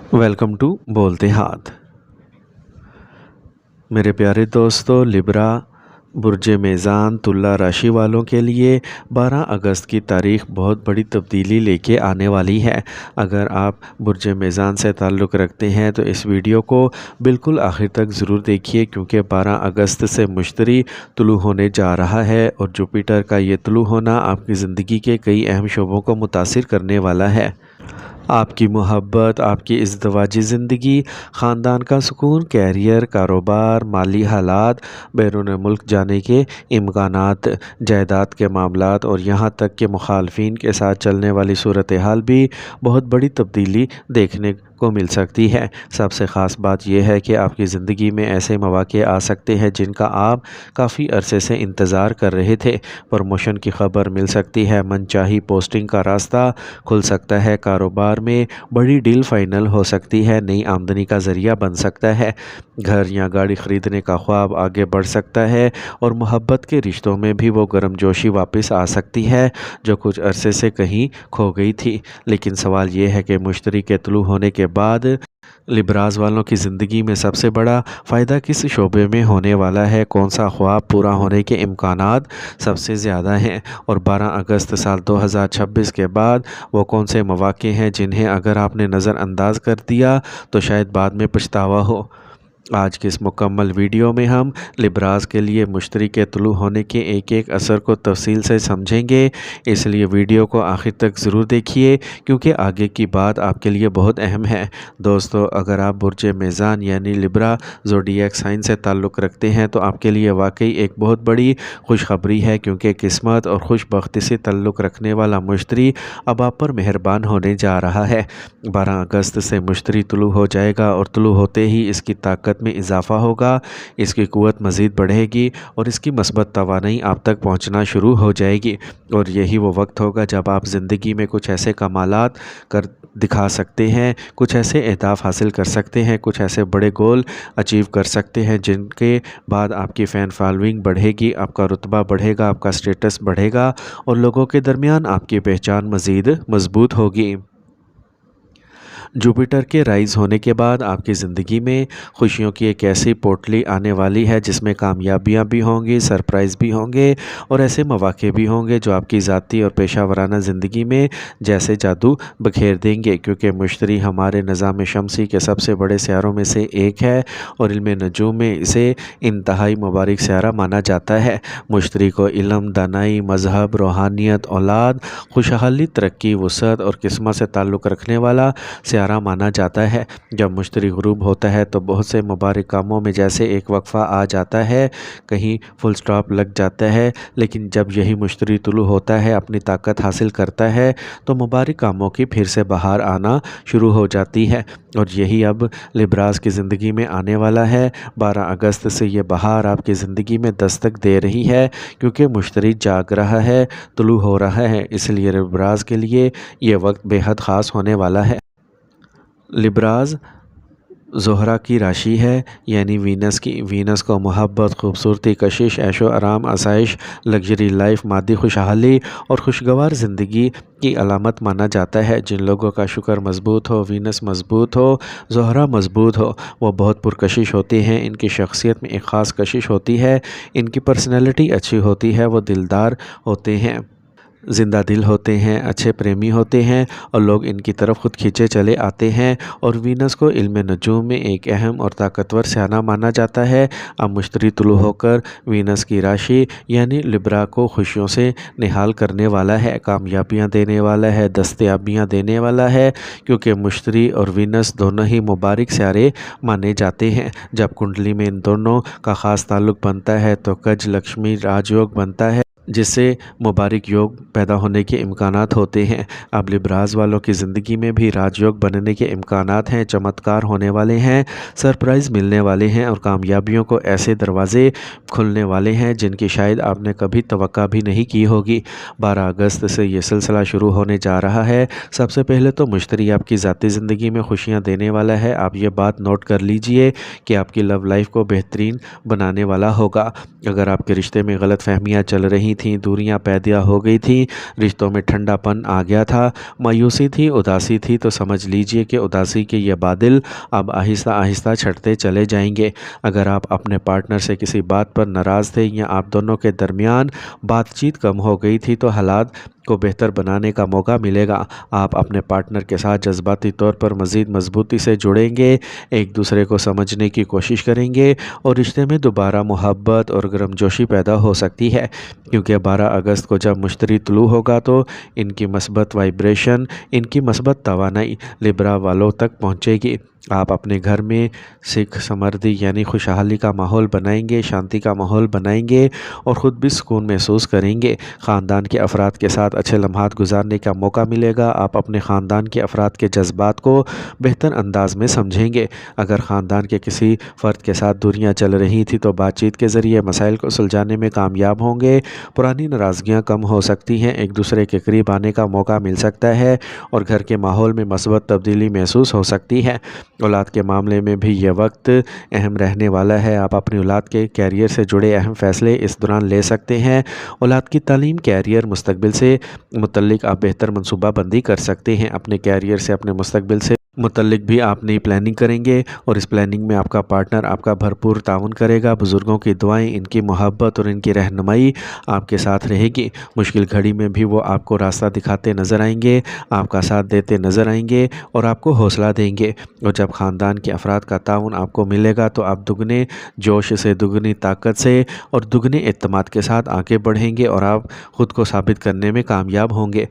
Welcome to बोलते हाथ। मेरे प्यारे दोस्तों, लिब्रा बुर्ज मेज़ान तुला राशि वालों के लिए 12 अगस्त की तारीख बहुत बड़ी तब्दीली लेके आने वाली है। अगर आप बुर्ज मेज़ान से ताल्लुक़ रखते हैं तो इस वीडियो को बिल्कुल आखिर तक ज़रूर देखिए, क्योंकि 12 अगस्त से मुश्तरी तुलू होने जा रहा है और जुपिटर का ये तुलू होना आपकी ज़िंदगी के कई अहम शोबों को मुतासिर करने वाला है। आपकी मोहब्बत, आपकी इज़्दवाजी ज़िंदगी, ख़ानदान का सुकून, कैरियर, कारोबार, माली हालात, बैरून मुल्क जाने के इम्कानात, जायदाद के मामलात और यहाँ तक कि मुखालफिन के साथ चलने वाली सूरत हाल भी बहुत बड़ी तब्दीली देखने को मिल सकती है। सबसे ख़ास बात यह है कि आपकी ज़िंदगी में ऐसे मौक़े आ सकते हैं जिनका आप काफ़ी अरसे से इंतज़ार कर रहे थे। प्रमोशन की खबर मिल सकती है, मनचाही पोस्टिंग का रास्ता खुल सकता है, कारोबार में बड़ी डील फाइनल हो सकती है, नई आमदनी का ज़रिया बन सकता है, घर या गाड़ी ख़रीदने का ख्वाब आगे बढ़ सकता है और मोहब्बत के रिश्तों में भी वो गर्मजोशी वापस आ सकती है जो कुछ अरसे से कहीं खो गई थी। लेकिन सवाल ये है कि मुश्तरी के तुलू होने के बाद लिब्राज वालों की ज़िंदगी में सबसे बड़ा फ़ायदा किस शोबे में होने वाला है, कौन सा ख्वाब पूरा होने के इम्कानात सबसे ज़्यादा हैं और 12 अगस्त साल 2026 के बाद वो कौन से मौक़े हैं जिन्हें अगर आपने नज़रअंदाज कर दिया तो शायद बाद में पछतावा हो। आज की इस मुकम्मल वीडियो में हम लिब्राज के लिए मुश्तरी के तुलू होने के एक एक असर को तफसील से समझेंगे, इसलिए वीडियो को आखिर तक ज़रूर देखिए क्योंकि आगे की बात आपके लिए बहुत अहम है। दोस्तों, अगर आप बुर्ज मेज़ान यानी लिब्रा ज़ोडिएक साइन से ताल्लुक़ रखते हैं तो आपके लिए वाकई एक बहुत बड़ी खुशखबरी है, क्योंकि किस्मत और खुशबख्ती से ताल्लुक़ रखने वाला मुश्तरी अब आप पर मेहरबान होने जा रहा है। 12 अगस्त से मुश्तरी तुलू हो जाएगा और तुलू होते ही इसकी ताकत में इजाफ़ा होगा, इसकी क़ुव्वत मज़ीद बढ़ेगी और इसकी मस्बत तवानाई आप तक पहुंचना शुरू हो जाएगी। और यही वो वक्त होगा जब आप ज़िंदगी में कुछ ऐसे कमालात कर दिखा सकते हैं, कुछ ऐसे अहदाफ़ हासिल कर सकते हैं, कुछ ऐसे बड़े गोल अचीव कर सकते हैं जिनके बाद आपकी फ़ैन फॉलोइंग बढ़ेगी, आपका रुतबा बढ़ेगा, आपका स्टेटस बढ़ेगा और लोगों के दरमियान आपकी पहचान मज़ीद मज़बूत होगी। जुपिटर के राइज़ होने के बाद आपकी ज़िंदगी में खुशियों की एक ऐसी पोटली आने वाली है जिसमें कामयाबियां भी होंगी, सरप्राइज़ भी होंगे और ऐसे मौक़े भी होंगे जो आपकी ज़ाती और पेशा वराना ज़िंदगी में जैसे जादू बखेर देंगे, क्योंकि मुश्तरी हमारे निज़ाम शमसी के सबसे बड़े सियारों में से एक है और इल्म नजूम में इसे इंतहाई मुबारक सियारा माना जाता है। मुश्तरी को इल्म, दानाई, मज़हब, रूहानियत, औलाद, खुशहाली, तरक्की, वसअत और किस्मत से ताल्लुक़ रखने वाला सियारा माना जाता है। जब मुश्तरी ग़ुरूब होता है तो बहुत से मुबारक कामों में जैसे एक वक्फ़ा आ जाता है, कहीं फुल स्टॉप लग जाता है, लेकिन जब यही मुश्तरी तुलू होता है, अपनी ताकत हासिल करता है, तो मुबारक कामों की फिर से बहार आना शुरू हो जाती है और यही अब लिब्राज की ज़िंदगी में आने वाला है। 12 अगस्त से ये बहार आपकी ज़िंदगी में दस्तक दे रही है, क्योंकि मुश्तरी जाग रहा है, तुलू हो रहा है, इसलिए लिब्राज के लिए ये वक्त बेहद ख़ास होने वाला है। लिब्राज ज़ोहरा की राशि है, यानी वीनस को मोहब्बत, खूबसूरती, कशिश, ऐशो आराम, आसाइश, लग्जरी लाइफ, मादी खुशहाली और खुशगवार ज़िंदगी की अलामत माना जाता है। जिन लोगों का शुक्र मज़बूत हो, वीनस मज़बूत हो, ज़ोहरा मज़बूत हो, वो बहुत पुरकशिश होते हैं। इनकी शख्सियत में एक ख़ास कशिश होती है, इनकी पर्सनैलिटी अच्छी होती है, वो दिलदार होते हैं, ज़िंदा दिल होते हैं, अच्छे प्रेमी होते हैं और लोग इनकी तरफ खुद खींचे चले आते हैं। और वीनस को इल्म नजूम में एक अहम और ताकतवर सियारा माना जाता है। अब मुश्तरी तुलू होकर वीनस की राशि यानी लिब्रा को खुशियों से निहाल करने वाला है, कामयाबियां देने वाला है, दस्तयाबियां देने वाला है, क्योंकि मुश्तरी और वीनस दोनों ही मुबारक सियारे माने जाते हैं। जब कुंडली में इन दोनों का ख़ास ताल्लुक़ बनता है तो गज लक्ष्मी राजयोग बनता है, जिससे मुबारक योग पैदा होने के इम्कानात होते हैं। अब लिब्राज वालों की ज़िंदगी में भी राजयोग बनने के इम्कानात हैं, चमत्कार होने वाले हैं, सरप्राइज़ मिलने वाले हैं और कामयाबियों को ऐसे दरवाज़े खुलने वाले हैं जिनकी शायद आपने कभी तवक्का भी नहीं की होगी। 12 अगस्त से ये सिलसिला शुरू होने जा रहा है। सबसे पहले तो मुश्तरी आपकी ज़ाती ज़िंदगी में खुशियाँ देने वाला है। आप ये बात नोट कर लीजिए कि आपकी लव लाइफ को बेहतरीन बनाने वाला होगा। अगर आपके रिश्ते में गलत फहमियाँ चल रही थीं, दूरियां पैदा हो गई थीं, रिश्तों में ठंडापन आ गया था, मायूसी थी, उदासी थी, तो समझ लीजिए कि उदासी के ये बादल अब आहिस्ता आहिस्ता छटते चले जाएंगे। अगर आप अपने पार्टनर से किसी बात पर नाराज़ थे या आप दोनों के दरमियान बातचीत कम हो गई थी तो हालात को बेहतर बनाने का मौका मिलेगा। आप अपने पार्टनर के साथ जज्बाती तौर पर मज़ीद मजबूती से जुड़ेंगे, एक दूसरे को समझने की कोशिश करेंगे और रिश्ते में दोबारा मोहब्बत और गर्मजोशी पैदा हो सकती है, क्योंकि 12 अगस्त को जब मुश्तरी तुलू होगा तो इनकी मस्बत वाइब्रेशन, इनकी मस्बत तवानाई लिब्रा वालों तक पहुँचेगी। आप अपने घर में सुख समृद्धि यानी खुशहाली का माहौल बनाएंगे, शांति का माहौल बनाएंगे और ख़ुद भी सुकून महसूस करेंगे। ख़ानदान के अफराद के साथ अच्छे लम्हात गुजारने का मौका मिलेगा। आप अपने ख़ानदान के अफराद के जज्बात को बेहतर अंदाज में समझेंगे। अगर ख़ानदान के किसी फ़र्द के साथ दूरियां चल रही थी तो बातचीत के ज़रिए मसाइल को सुलझाने में कामयाब होंगे। पुरानी नाराज़गियाँ कम हो सकती हैं, एक दूसरे के करीब आने का मौका मिल सकता है और घर के माहौल में मस्बत तब्दीली महसूस हो सकती है। औलाद के मामले में भी ये वक्त अहम रहने वाला है। आप अपनी औलाद के कैरियर से जुड़े अहम फ़ैसले इस दौरान ले सकते हैं। औलाद की तालीम, कैरियर, मुस्तकबिल से मुतल्लिक आप बेहतर मनसूबाबंदी कर सकते हैं। अपने कैरियर से, अपने मुस्तकबिल से मुतल्लिक भी आप नई प्लानिंग करेंगे और इस प्लानिंग में आपका पार्टनर आपका भरपूर ताउन करेगा। बुज़ुर्गों की दुआएं, इनकी मोहब्बत और इनकी रहनुमाई आपके साथ रहेगी। मुश्किल घड़ी में भी वो आपको रास्ता दिखाते नज़र आएंगे, आपका साथ देते नज़र आएंगे और आपको हौसला देंगे। और जब ख़ानदान के अफराद का ताउन आपको मिलेगा तो आप दुगने जोश से, दुगनी ताकत से और दुगने एतमाद के साथ आगे बढ़ेंगे और आप ख़ुद को साबित करने में कामयाब होंगे।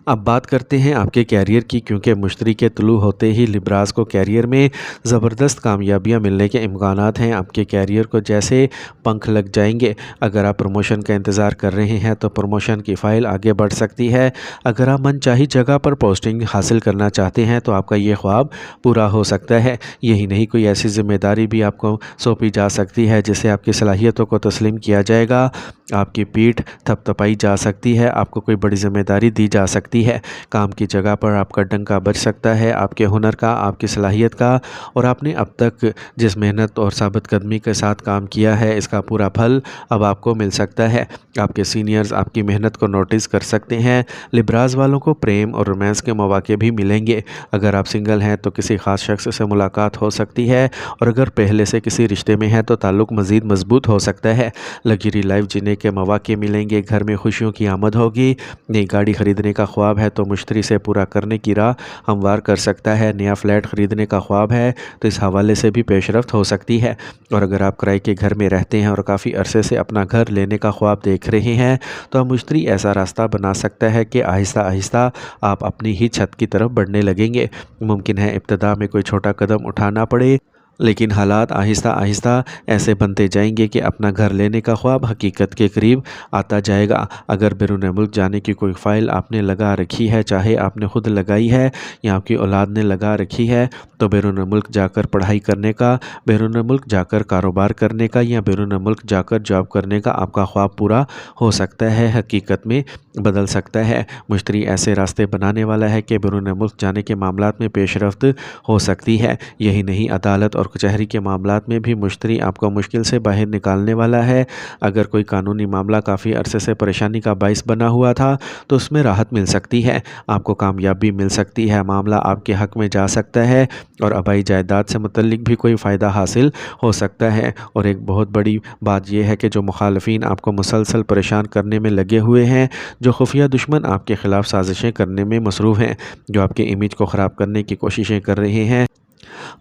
अब बात करते हैं आपके कैरियर की, क्योंकि मुश्तरी के तुलू होते ही लिब्रास को कैरियर में ज़बरदस्त कामयाबियां मिलने के इम्कानात हैं। आपके कैरियर को जैसे पंख लग जाएंगे। अगर आप प्रमोशन का इंतज़ार कर रहे हैं तो प्रमोशन की फ़ाइल आगे बढ़ सकती है। अगर आप मनचाही जगह पर पोस्टिंग हासिल करना चाहते हैं तो आपका ये ख्वाब पूरा हो सकता है। यही नहीं, कोई ऐसी ज़िम्मेदारी भी आपको सौंपी जा सकती है जिससे आपकी सलाहियतों को तस्लीम किया जाएगा। आपकी पीठ थपथपाई जा सकती है, आपको कोई बड़ी ज़िम्मेदारी दी जा सकती है। काम की जगह पर आपका डंका बज सकता है, आपके हुनर का, आपकी सलाहियत का और आपने अब तक जिस मेहनत और साबित कदमी के साथ काम किया है इसका पूरा फल अब आपको मिल सकता है। आपके सीनियर्स आपकी मेहनत को नोटिस कर सकते हैं। लिब्रास वालों को प्रेम और रोमांस के मौके भी मिलेंगे। अगर आप सिंगल हैं तो किसी ख़ास शख्स से मुलाकात हो सकती है और अगर पहले से किसी रिश्ते में हैं तो ताल्लुक़ मज़ीद मजबूत हो सकता है। लग्जरी लाइफ जीने के मौके मिलेंगे, घर में खुशियों की आमद होगी। नई गाड़ी ख़रीदने का ख्वाब है तो मुश्तरी से पूरा करने की राह हमवार कर सकता है। नया फ्लैट ख़रीदने का ख्वाब है तो इस हवाले से भी पेशरफ्त हो सकती है। और अगर आप किराए के घर में रहते हैं और काफ़ी अरसे से अपना घर लेने का ख्वाब देख रहे हैं तो मुश्तरी ऐसा रास्ता बना सकता है कि आहिस्ता आहिस्ता आप अपनी ही छत की तरफ बढ़ने लगेंगे। मुमकिन है इब्तिदा में कोई छोटा कदम उठाना पड़े, लेकिन हालात आहिस्ता आहिस्ता ऐसे बनते जाएंगे कि अपना घर लेने का ख्वाब हकीकत के करीब आता जाएगा। अगर बैरून मुल्क जाने की कोई फ़ाइल आपने लगा रखी है, चाहे आपने ख़ुद लगाई है या आपकी औलाद ने लगा रखी है, तो बैरून मुल्क जाकर पढ़ाई करने का, बैरून मुल्क जाकर कारोबार करने का या बैरून मुल्क जाकर जॉब करने का आपका ख्वाब पूरा हो सकता है, हकीकत में बदल सकता है। मुश्तरी ऐसे रास्ते बनाने वाला है कि बैरून मुल्क जाने के मामलात में पेशरफ्त हो सकती है। यही नहीं, अदालत और कचहरी के मामलात में भी मुश्तरी आपको मुश्किल से बाहर निकालने वाला है। अगर कोई कानूनी मामला काफ़ी अरसे से परेशानी का बाइस बना हुआ था तो उसमें राहत मिल सकती है, आपको कामयाबी मिल सकती है, मामला आपके हक़ में जा सकता है और आबाई जायदाद से मुतल्लिक भी कोई फ़ायदा हासिल हो सकता है। और एक बहुत बड़ी बात यह है कि जो मुखालफिन आपको मुसलसल परेशान करने में लगे हुए हैं, जो खुफिया दुश्मन आपके ख़िलाफ़ साजिशें करने में मसरूफ़ हैं, जो आपके इमेज को ख़राब करने की कोशिशें कर रहे हैं,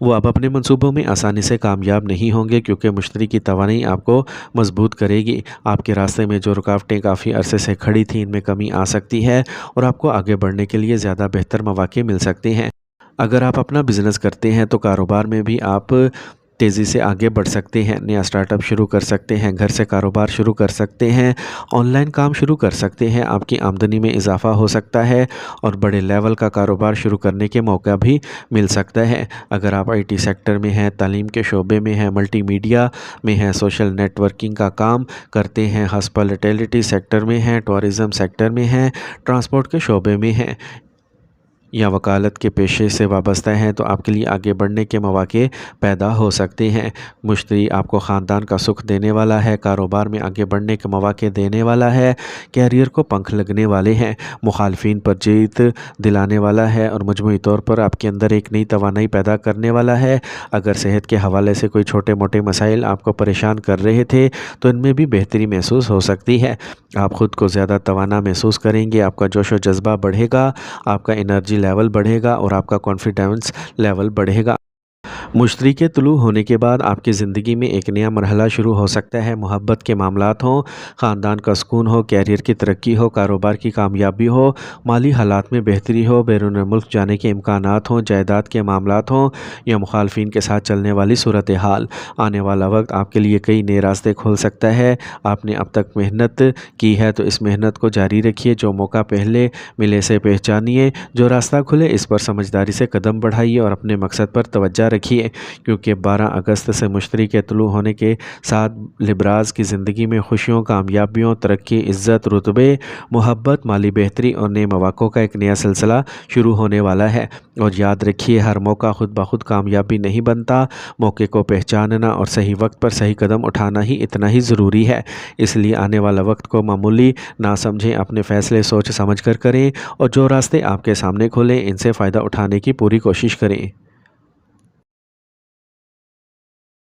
वो अब अपने मंसूबों में आसानी से कामयाब नहीं होंगे, क्योंकि मुश्तरी की तवानाई आपको मजबूत करेगी। आपके रास्ते में जो रुकावटें काफ़ी अरसे से खड़ी थी इनमें कमी आ सकती है और आपको आगे बढ़ने के लिए ज़्यादा बेहतर मौके मिल सकते हैं। अगर आप अपना बिज़नेस करते हैं तो कारोबार में भी आप तेज़ी से आगे बढ़ सकते हैं, नया स्टार्टअप शुरू कर सकते हैं, घर से कारोबार शुरू कर सकते हैं, ऑनलाइन काम शुरू कर सकते हैं, आपकी आमदनी में इजाफ़ा हो सकता है और बड़े लेवल का कारोबार शुरू करने के मौका भी मिल सकता है। अगर आप आईटी सेक्टर में हैं, तालीम के शोबे में हैं, मल्टीमीडिया में हैं, सोशल नेटवर्किंग का काम करते हैं, हॉस्पिटैलिटी सेक्टर में हैं, टूरिज़म सेक्टर में हैं, ट्रांसपोर्ट के शोबे में हैं, یا وکالت کے پیشے سے وابستہ ہیں تو آپ کے لیے آگے بڑھنے کے مواقع پیدا ہو سکتے ہیں۔ مشتری آپ کو خاندان کا سکھ دینے والا ہے، کاروبار میں آگے بڑھنے کے مواقع دینے والا ہے، کیریئر کو پنکھ لگنے والے ہیں، مخالفین پر جیت دلانے والا ہے اور مجموعی طور پر آپ کے اندر ایک نئی توانائی پیدا کرنے والا ہے۔ اگر صحت کے حوالے سے کوئی چھوٹے موٹے مسائل آپ کو پریشان کر رہے تھے تو ان میں بھی بہتری محسوس ہو سکتی ہے۔ آپ خود کو زیادہ توانا محسوس کریں گے، آپ کا جوش و جذبہ بڑھے گا، آپ کا انرجی لیول بڑھے گا اور آپ کا کانفیڈنس لیول بڑھے گا۔ مشتری کے طلوع ہونے کے بعد آپ کی زندگی میں ایک نیا مرحلہ شروع ہو سکتا ہے۔ محبت کے معاملات ہوں، خاندان کا سکون ہو، کیریئر کی ترقی ہو، کاروبار کی کامیابی ہو، مالی حالات میں بہتری ہو، بیرون ملک جانے کے امکانات ہوں، جائیداد کے معاملات ہوں یا مخالفین کے ساتھ چلنے والی صورتحال۔ آنے والا وقت آپ کے لیے کئی نئے راستے کھول سکتا ہے۔ آپ نے اب تک محنت کی ہے تو اس محنت کو جاری رکھیے، جو موقع پہلے ملے سے پہچانیے، جو راستہ کھلے اس پر سمجھداری سے قدم بڑھائیے اور اپنے مقصد پر توجہ رکھیے، کیونکہ 12 اگست سے مشتری کے طلوع ہونے کے ساتھ لبراز کی زندگی میں خوشیوں، کامیابیوں، ترقی، عزت، رتبے، محبت، مالی بہتری اور نئے مواقع کا ایک نیا سلسلہ شروع ہونے والا ہے۔ اور یاد رکھیے، ہر موقع خود بخود کامیابی نہیں بنتا، موقع کو پہچاننا اور صحیح وقت پر صحیح قدم اٹھانا ہی اتنا ہی ضروری ہے۔ اس لیے آنے والا وقت کو معمولی نہ سمجھیں، اپنے فیصلے سوچ سمجھ کر کریں اور جو راستے آپ کے سامنے کھولیں ان سے فائدہ اٹھانے کی پوری کوشش کریں۔